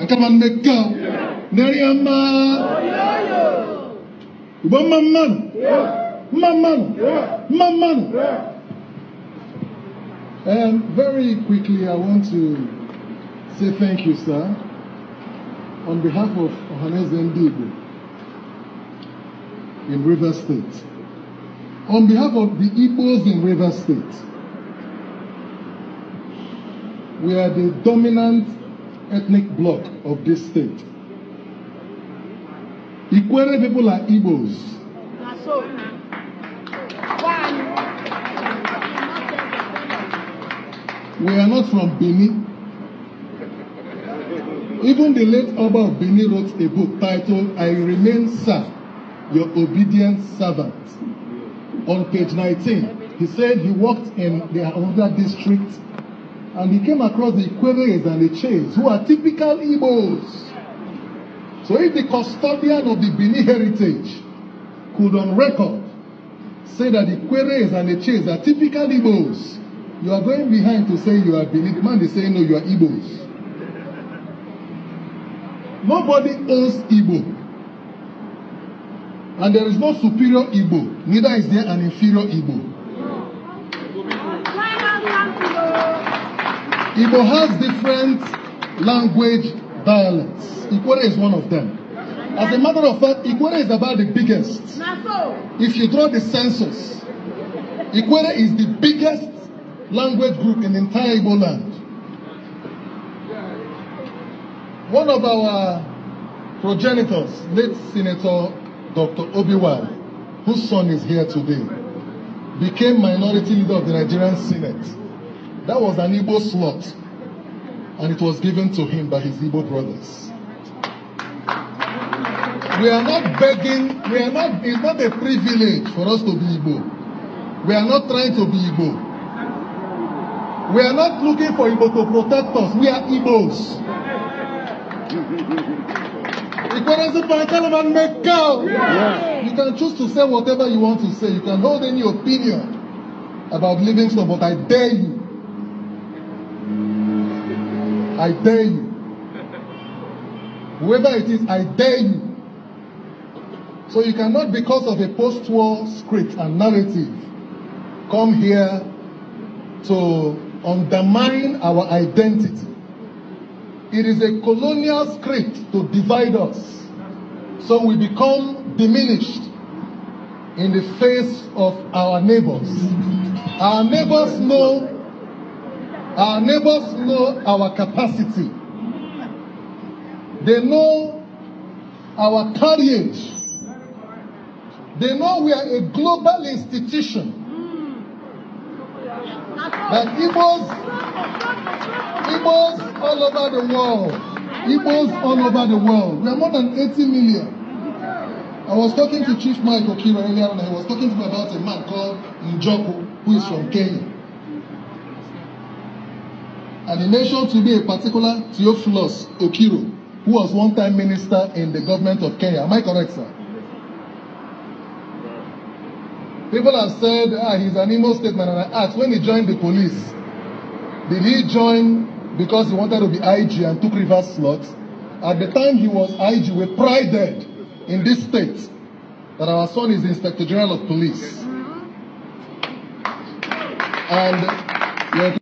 Come on, make go. Neriama. Mamman. And very quickly, I want to say thank you, sir, on behalf of Ohaneze Igbo in Rivers State, on behalf of the Igbos in Rivers State. We are the dominant ethnic bloc of this state. Ikwerre people are Igbos. We are not from Benin. Even the late Oba of Benin wrote a book titled, I Remain, Sir, Your Obedient Servant. On page 19, he said he worked in the Ahonda district and he came across the Ikwerres and the Chase, who are typical Igbos. So if the custodian of the Benin heritage could on record say that the Ikwerres and the Chase are typical Igbos, you are going behind to say you are Benin. The man is saying no, you are Igbos. Nobody owns Igbo. And there is no superior Igbo, neither is there an inferior Igbo. Igbo has different language dialects. Ikwerre is one of them. As a matter of fact, Ikwerre is about the biggest. If you draw the census, Ikwerre is the biggest language group in the entire Igbo land. One of our progenitors, late Senator Dr. Obiwan, whose son is here today, became minority leader of the Nigerian Senate. That was an Igbo slot, and it was given to him by his Igbo brothers. We are not begging, it's not a privilege for us to be Igbo. We are not trying to be Igbo. We are not looking for Igbo to protect us. We are Igbos. You can choose to say whatever you want to say. You can hold any opinion about Livingstone, but I dare you. I dare you. Whoever it is, I dare you. So you cannot, because of a post-war script and narrative, come here to undermine our identity. It is a colonial script to divide us, so we become diminished in the face of our neighbors. Our neighbors know our capacity. They know our courage. They know we are a global institution. That Igbos all over the world. Igbos all over the world. We are more than 80 million. I was talking to Chief Mike Okira earlier and he was talking to me about a man called Njoku, who is from Kenya. And he mentioned to me a particular Theophilus Okiro, who was one-time minister in the government of Kenya. Am I correct, sir? People have said, he's an Imo State man, and I asked, when he joined the police, did he join because he wanted to be IG and took reverse slots? At the time he was IG, we prided in this state that our son is the Inspector General of Police. And